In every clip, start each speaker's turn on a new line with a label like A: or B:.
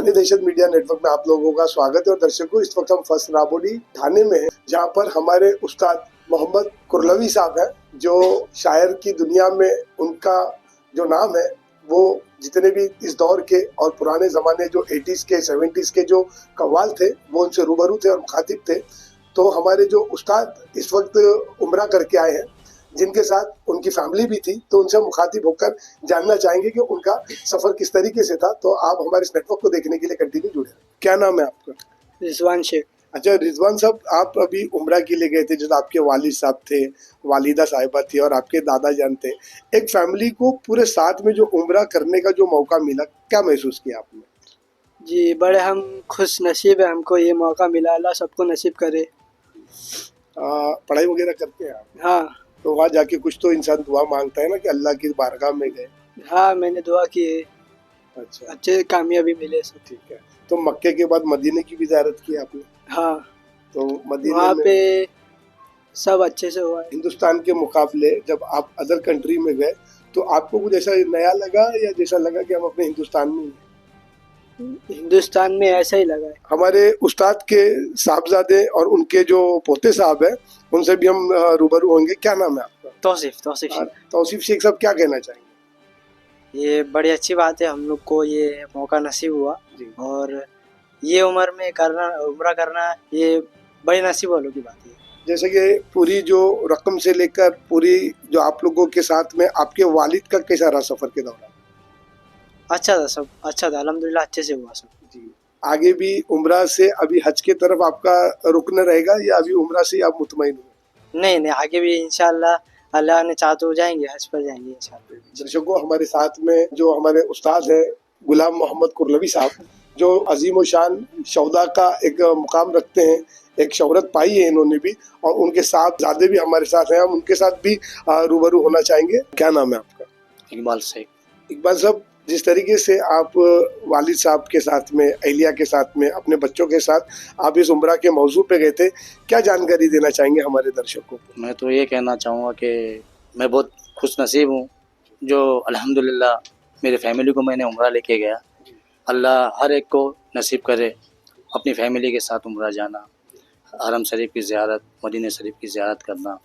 A: थाने दहशत media network में आप लोगों का स्वागत है। और दर्शकों, इस वक्त हम फर्स्ट राबोडी थाने में हैं, जहां पर हमारे उस्ताद मोहम्मद कुरलवी साहब हैं, जो शायर की दुनिया में उनका जो नाम है वो जितने भी इस दौर के और पुराने ज़माने जो 80s के 70s के जो कव्वाल थे वो उनसे रूबरू थे और मुखातिब थे। तो हमारे जो उस्ताद इस वक्त उम्रा करके आए हैं, जिनके साथ उनकी फैमिली भी थी, तो उनसे मुखातिब होकर जानना चाहेंगे कि उनका सफ़र किस तरीके से था। तो आप हमारे इस नेटवर्क को देखने के लिए कंटिन्यू जुड़े हैं। क्या नाम है आपका?
B: रिजवान शेख।
A: अच्छा रिजवान साहब, आप अभी उम्रा के लिए गए थे, जैसे आपके वालिद साहब थे, वालिदा साहिबा थी और आपके दादा जान थे। एक फैमिली को पूरे साथ में जो उम्रा करने का जो मौका मिला, क्या महसूस किया आपने?
B: जी बड़े हम खुश नसीब है, हमको ये मौका मिला, अल्लाह सबको नसीब करे।
A: पढ़ाई वगैरह करते हैं आप?
B: हाँ।
A: तो वहाँ जाके कुछ तो इंसान दुआ मांगता है ना कि अल्लाह की बारगाह में गए।
B: हाँ, मैंने दुआ की है।
A: अच्छा,
B: अच्छे कामयाबी मिले सब।
A: ठीक है। तो मक्के के बाद मदीने की भी ज़ियारत की आपने?
B: हाँ,
A: तो मदीने
B: वहाँ
A: में
B: पे सब अच्छे से हुआ है।
A: हिंदुस्तान के मुकाबले जब आप अदर कंट्री में गए तो आपको कुछ ऐसा नया लगा या जैसा लगा कि हम अपने हिंदुस्तान में हैं?
B: हिंदुस्तान में ऐसा ही लगा है।
A: हमारे उस्ताद के साहबजादे और उनके जो पोते साहब हैं, उनसे भी हम रूबरू होंगे। क्या नाम है आपका?
B: तौसीफ शेख।
A: तौसीफ शेख साहब, क्या कहना चाहेंगे?
B: ये बड़ी अच्छी बात है, हम लोग को ये मौका नसीब हुआ
A: जी।
B: और ये उम्र में करना, उम्रा करना, ये बड़ी नसीब वालों की बात है।
A: जैसे कि पूरी जो रकम से लेकर पूरी जो आप लोगों के साथ में आपके वालिद का कैसा रहा सफ़र के दौरान?
B: अच्छा था, सब अच्छा था, अल्हम्दुलिल्लाह अच्छे से हुआ सब।
A: जी। आगे भी उम्रा से अभी हज के तरफ आपका रुकना रहेगा या अभी उम्रा से आप मुतमईन हो?
B: नहीं, आगे भी इंशाअल्लाह अल्लाह ने चाहा तो जाएंगे, हज पर जाएंगे इंशाअल्लाह।
A: दर्शकों, हमारे साथ में जो हमारे उस्ताद हैं गुलाम मोहम्मद कुरलवी साहब, जो अजीम व शान शौदा का एक मुकाम रखते हैं, एक शोहरत पाई है इन्होंने भी, और उनके साहबजादे भी हमारे साथ हैं। हम उनके साथ भी रूबरू होना चाहेंगे। क्या नाम है आपका?
B: इकबाल शेख।
A: इकबाल साहब, जिस तरीके से आप वालिद साहब के साथ में, अहलिया के साथ में, अपने बच्चों के साथ आप इस उम्रा के मौजू पे गए थे, क्या जानकारी देना चाहेंगे हमारे दर्शकों को?
C: मैं तो ये कहना चाहूँगा कि मैं बहुत खुश नसीब हूँ जो अल्हम्दुलिल्लाह मेरे फैमिली को मैंने उम्रा लेके गया। अल्लाह हर एक को नसीब करे अपनी फैमिली के साथ उम्रा जाना, हरम शरीफ की ज़ियारत, मदीना शरीफ की ज़ियारत करना।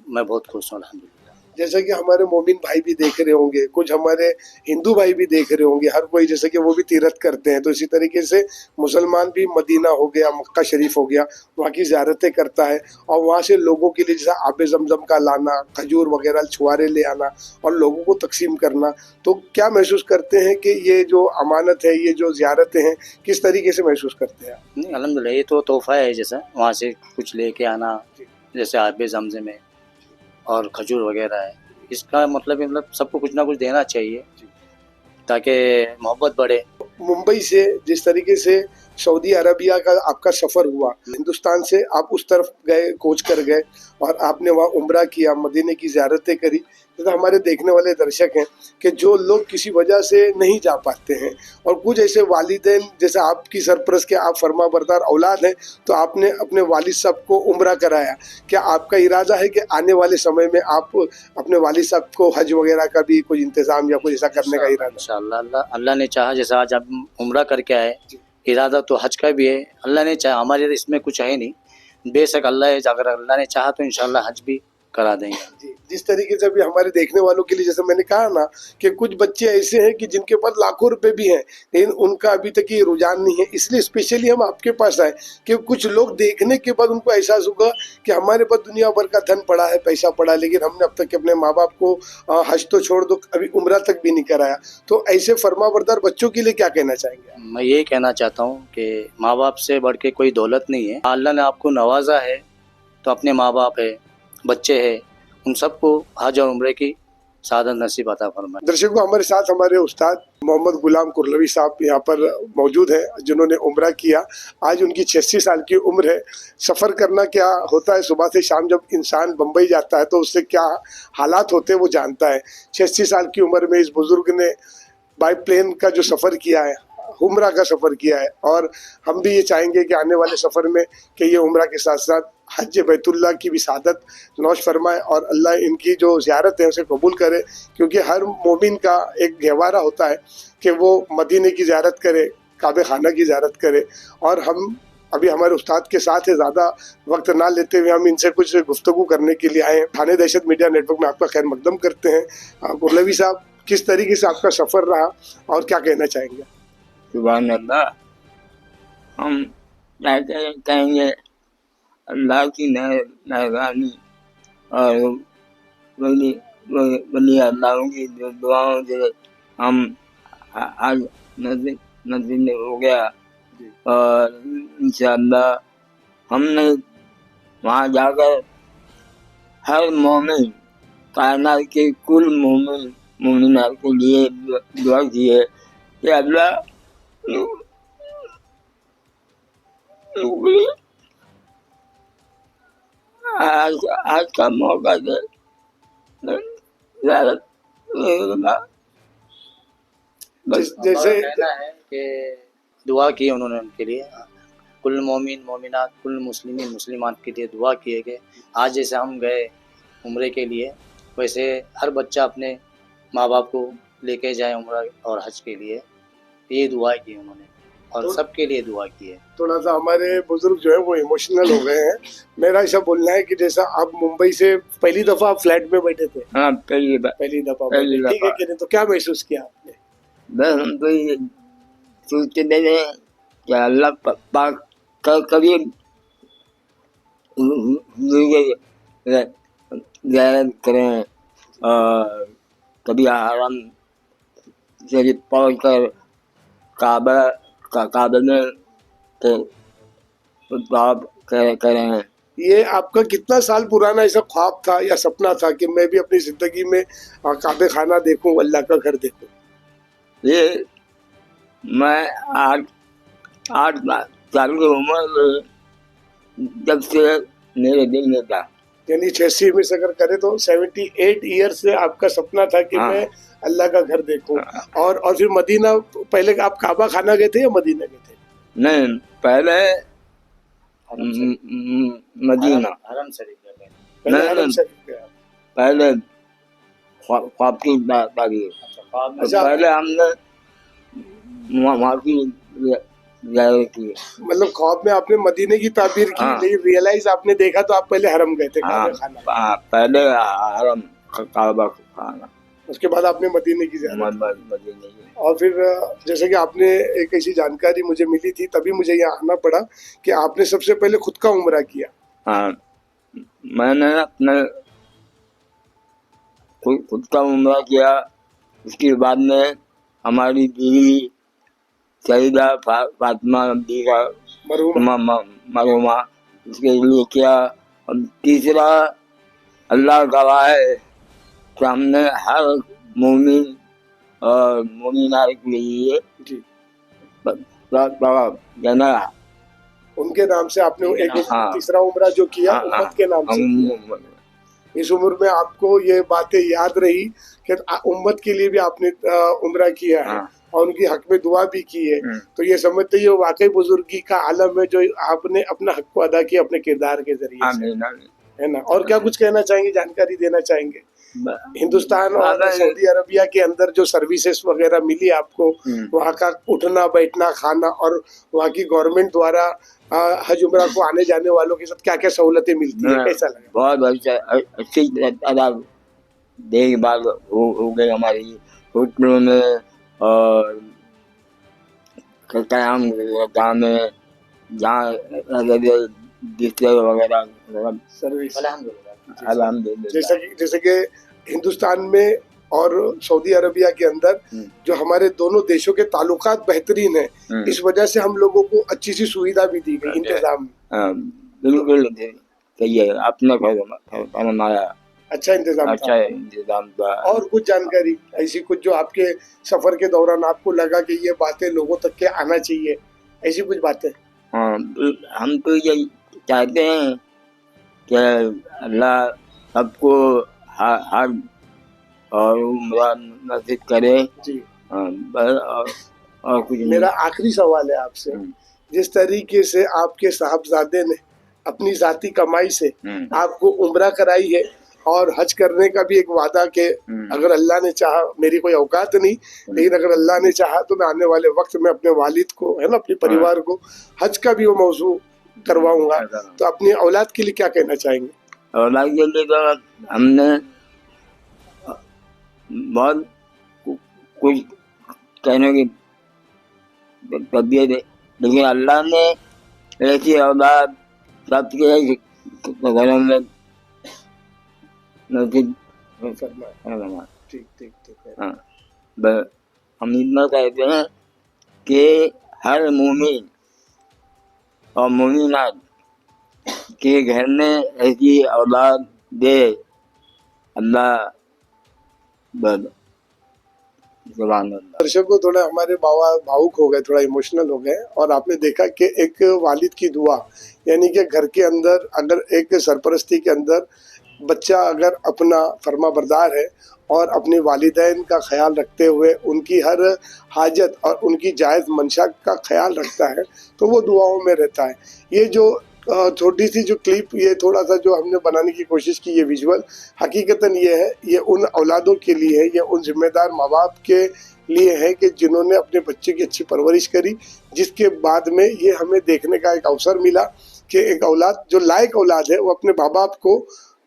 C: मैं बहुत खुश हूँ अल्हम्दुलिल्लाह।
A: जैसे कि हमारे मोमिन भाई भी देख रहे होंगे, कुछ हमारे हिंदू भाई भी देख रहे होंगे, हर कोई जैसे कि वो भी तीरथ करते हैं, तो इसी तरीके से मुसलमान भी मदीना हो गया, मक्का शरीफ हो गया, वहाँ की ज़ियारतें करता है। और वहाँ से लोगों के लिए जैसे आबे ज़मज़म का लाना, खजूर वगैरह छुआरे ले आना और लोगों को तकसीम करना, तो क्या महसूस करते हैं कि ये जो अमानत है, ये जो ज़ियारतें हैं, किस तरीके से महसूस करते हैं?
C: नहीं, अल्हम्दुलिल्लाह ये तो तोहफ़ा है, जैसा वहाँ से कुछ लेके आना, जैसे आबे ज़मज़म है और खजूर वगैरह है। इसका मतलब सबको कुछ ना कुछ देना चाहिए ताकि मोहब्बत बढ़े।
A: मुंबई से जिस तरीके से सऊदी अरबिया का आपका सफ़र हुआ, हिंदुस्तान से आप उस तरफ गए, कोच कर गए और आपने वहाँ उम्रा किया, मदीने की ज़ियारतें करी, तो हमारे देखने वाले दर्शक हैं कि जो लोग किसी वजह से नहीं जा पाते हैं, और कुछ ऐसे वालिदैन जैसे आपकी सरपरस्त के आप फरमा बरदार औलाद हैं, तो आपने अपने वालिद साहब को उम्रा कराया। क्या आपका इरादा है कि आने वाले समय में आप अपने वालिद साहब को हज वगैरह का भी कोई इंतज़ाम या कुछ ऐसा करने का इरादा?
C: इंशाअल्लाह अल्लाह ने चाहा, जैसा आज आप उम्रा करके आए, इरादा तो हज का भी है। अल्लाह ने चाहा, हमारे इसमें कुछ है नहीं, बेशक अल्लाह है, अगर अल्लाह ने चाहा तो इंशाअल्लाह हज भी करा देंगे।
A: जी, जिस तरीके से अभी हमारे देखने वालों के लिए, जैसे मैंने कहा ना कि कुछ बच्चे ऐसे हैं कि जिनके पास लाखों रुपए भी हैं, लेकिन उनका अभी तक ये रुझान नहीं है, इसलिए स्पेशली हम आपके पास आए कि कुछ लोग देखने के बाद उनको एहसास होगा कि हमारे पास दुनिया भर का धन पड़ा है, पैसा पड़ा है, लेकिन हमने अब तक अपने माँ बाप को हज तो छोड़ दो, अभी उम्रा तक भी नहीं कराया। तो ऐसे फरमाबरदार बच्चों के लिए क्या कहना चाहेंगे?
C: मैं ये कहना चाहता हूँ कि माँ बाप से बढ़ के कोई दौलत नहीं है। अल्लाह ने आपको नवाजा है तो अपने माँ बाप है, बच्चे हैं, उन सबको हज और उम्रे की सादत नसीब अता फरमाए।
A: दर्शकों, हमारे साथ हमारे उस्ताद मोहम्मद गुलाम कुरलवी साहब यहाँ पर मौजूद हैं, जिन्होंने उम्रा किया। आज उनकी 86 साल की उम्र है। सफ़र करना क्या होता है, सुबह से शाम जब इंसान बम्बई जाता है तो उससे क्या हालात होते हैं वो जानता है। 86 साल की उम्र में इस बुज़ुर्ग ने बाई प्लेन का जो सफ़र किया है, उम्रा का सफ़र किया है, और हम भी ये चाहेंगे कि आने वाले सफ़र में कि ये उम्रा के साथ साथ हज बैतुल्लाह की भी सादत नौश फरमाए और अल्लाह इनकी जो ज़ियारत है उसे कबूल करे, क्योंकि हर मोमिन का एक गहवारा होता है कि वो मदीने की ज़ियारत करे, काबे खाना की ज़ियारत करें। और हम अभी हमारे उस्ताद के साथ है, ज़्यादा वक्त ना लेते हुए हम इनसे कुछ गुफ्तगू करने के लिए आए हैं। थाने दहशत मीडिया नेटवर्क में आपका खैर मकदम करते हैं। कुरलवी साहब, किस तरीके से आपका सफ़र रहा और क्या कहना चाहेंगे?
D: सुभान अल्लाह, हम क्या कहेंगे, अल्लाह की मेहरबानी और वली अल्लाह की दुआओं से हम आज नसीब हो गया। और इंशाअल्लाह हमने वहाँ जाकर हर मोमिन, कायनात के कुल मोमिनात के लिए दुआ की है कि अल्लाह आज का मौका दे।
A: जैसे
C: कहना है कि दुआ की उन्होंने उनके लिए, कुल मोमिन मोमिनात कुल मुस्लिमीन मुस्लिमात के लिए दुआ की है कि आज जैसे हम गए उम्रे के लिए, वैसे हर बच्चा अपने माँ बाप को लेके जाए उम्रा और हज के लिए। ये दुआ की उन्होंने और सबके लिए दुआ की है।
A: थोड़ा सा हमारे बुजुर्ग जो है वो इमोशनल हो गए हैं। मेरा ऐसा बोलना है कि जैसा आप मुंबई से पहली दफा आप फ्लैट में बैठे थे,
D: हाँ, पहली
A: दफा
D: पहली
A: ठीक है
D: दफा।
A: कि नहीं, तो क्या महसूस किया आपने?
D: बस हम तो ये सोचते थे कि अल्लाह पाक कभी ज़ियारत करें और कभी हरम शरीफ पहुँच कर काबा में तवाफ करें।
A: ये आपका कितना साल पुराना ऐसा ख्वाब था या सपना था कि मैं भी अपनी जिंदगी में काबे खाना देखूं, अल्लाह का घर देखूं?
D: ये मैं आठ साल की उम्र में जब से मेरे दिल में था,
A: यानी 86 में से अगर करें तो 78 ईयर से आपका सपना था कि
D: हाँ।
A: मैं अल्लाह का घर देखूं।
D: हाँ।
A: और फिर मदीना, पहले आप काबा खाना गए थे या मदीना गए थे?
D: नहीं, पहले मदीना,
C: हरम शरीफ गए।
A: पहले
D: नहीं,
A: हरम
D: नहीं।
A: शरीफ गए आप।
D: पहले ख्वाब की तारीफ।
A: अच्छा,
D: पहले हमने वहाँ की ज़ियारत की।
A: मतलब ख्वाब में आपने मदीने की ताबीर की,
D: हाँ।
A: लेकिन रियलाइज आपने देखा तो आप पहले हरम गए थे
D: हाँ,
A: काबे खाना।
D: हाँ, पहले हरम काबा खाना,
A: उसके बाद आपने मदीने की ज़ियारत।
D: मदीने की।
A: और फिर जैसे कि आपने एक ऐसी जानकारी मुझे मिली थी, तभी मुझे यहाँ आना पड़ा कि आपने सबसे पहले खुद का उम्रा किया।
D: हाँ, मैंने अपने खुद का उम्रा किया। उसके बाद में हमारी बीवी सईदा फातिमा बीगा मरहुमा, उसके लिए किया। और तीसरा, अल्लाह गवाह है कि हमने हर मोमिन और मोमिना के लिए
A: जी,
D: देना।
A: उनके नाम से आपने एक
D: हाँ।
A: तीसरा उम्रा जो किया,
D: हाँ,
A: उम्मत के नाम से किया। इस उम्र में आपको ये बातें याद रही कि उम्मत के लिए भी आपने उम्रा किया है।
D: हाँ।
A: और उनकी हक में दुआ भी की है।
D: हम्म।
A: तो ये समझते ये वाकई बुजुर्गी का आलम है जो आपने अपना हक को अदा किया अपने किरदार के जरिए से, है ना? और क्या कुछ कहना चाहेंगे, जानकारी देना चाहेंगे? हिंदुस्तान और सऊदी अरबिया के अंदर जो सर्विसेज वगैरह मिली आपको, वहाँ का उठना बैठना खाना और वहाँ की गवर्नमेंट द्वारा हज उम्रा को आने जाने वालों के साथ क्या क्या सहूलतें मिलती है, कैसा लगा?
D: बहुत अच्छी देखभाल हो गई हमारी होटलों में और कयाम में, जहाँ डिस्प्ले वगैरह
A: सर्विस।
C: अल्हम्दुलिल्लाह।
A: जैसे कि हिंदुस्तान में और सऊदी अरबिया के अंदर जो हमारे दोनों देशों के ताल्लुकात बेहतरीन है, इस वजह से हम लोगों को अच्छी सी सुविधा भी दी गई, इंतजाम।
D: बिल्कुल सही है, आपने फरमाया,
A: अच्छा इंतजाम
D: अच्छा इंतजाम था।
A: और कुछ जानकारी ऐसी कुछ जो आपके सफर के दौरान आपको लगा कि ये बातें लोगों तक के आना चाहिए, ऐसी कुछ बातें?
D: हाँ, हम तो ये चाहते हैं कि अल्लाह सबको हर और उम्रा नसीब करे
A: जी।
D: और कुछ नहीं।
A: मेरा आखिरी सवाल है आपसे, जिस तरीके से आपके साहबजादे ने अपनी जाती कमाई से आपको उम्रा कराई है اور حج کرنے کا بھی ایک وعدہ کہ اگر اللہ نے چاہا, میری کوئی اوقات نہیں لیکن اگر اللہ نے چاہا تو میں آنے والے وقت میں اپنے والد کو ہے نا, اپنے پریوار کو حج کا بھی وہ موضوع کرواؤں گا. تو اپنی اولاد کے لیے کیا کہنا چاہیں گے؟
D: اولاد کے لیے تو ہم نے بہت کچھ کہنے کی طبیعت ہے, لیکن اللہ نے ایسی اولاد سب کے گھروں میں نصیب فرمایا.
A: ٹھیک ٹھیک ٹھیک ہے.
D: ہاں, ہم اتنا کہتے ہیں کہ ہر مومن اور مومنات کے گھر میں ایسی اولاد دے اللہ.
A: درشکوں تھوڑا ہمارے بھاوک ہو گئے, تھوڑا ایموشنل ہو گئے, اور آپ نے دیکھا کہ ایک والد کی دعا, یعنی کہ گھر کے اندر اگر ایک سرپرستی کے اندر بچہ اگر اپنا فرما بردار ہے اور اپنی والدین کا خیال رکھتے ہوئے ان کی ہر حاجت اور ان کی جائز منشا کا خیال رکھتا ہے تو وہ دعاؤں میں رہتا ہے. یہ جو چھوٹی سی جو کلپ, یہ تھوڑا سا جو ہم نے بنانے کی کوشش کی, یہ ویژول حقیقتاً یہ ہے, یہ ان اولادوں کے لیے ہے, یہ ان ذمہ دار ماں باپ کے لیے ہے کہ جنہوں نے اپنے بچے کی اچھی پرورش کری, جس کے بعد میں یہ ہمیں دیکھنے کا ایک اوسر ملا کہ ایک اولاد جو لائق اولاد ہے وہ اپنے ماں باپ کو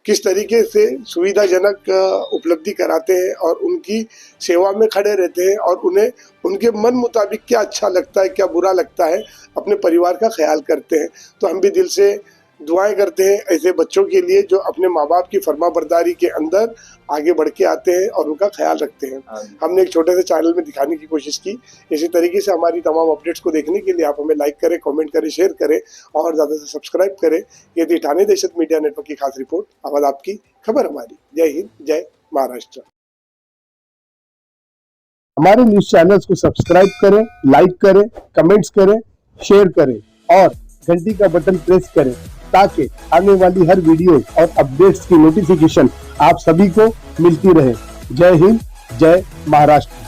A: کس طریقے سے سویدھا جنک اپلبدھی کراتے ہیں اور ان کی سیوا میں کھڑے رہتے ہیں, اور انہیں ان کے من مطابق کیا اچھا لگتا ہے, کیا برا لگتا ہے, اپنے پریوار کا خیال کرتے ہیں. تو ہم بھی دل سے دعائیں کرتے ہیں ایسے بچوں کے لیے جو اپنے ماں باپ کی فرما برداری کے اندر آگے بڑھ کے آتے ہیں اور ان کا خیال رکھتے ہیں. ہم نے ایک چھوٹے سے چینل میں دکھانے کی کوشش کی. اسی طریقے سے ہماری تمام اپڈیٹس کو دیکھنے کے لیے آپ ہمیں لائک کریں, کامنٹ کریں, شیئر کریں اور زیادہ سے سبسکرائب کریں. یہ تھی ٹھانے دہشت میڈیا نیٹ ورک کی خاص رپورٹ. آواز آپ کی, خبر ہماری. جے ہند, جے مہاراشٹر. ہمارے نیوز چینلز کو سبسکرائب کریں, لائک کریں, کمنٹس کریں, شیئر کریں اور گھنٹی کا بٹن پریس کریں تاکہ آنے والی ہر ویڈیو اور اپڈیٹس کی نوٹیفیکیشن آپ سبھی کو ملتی رہے. جے ہند, جے مہاراشٹر.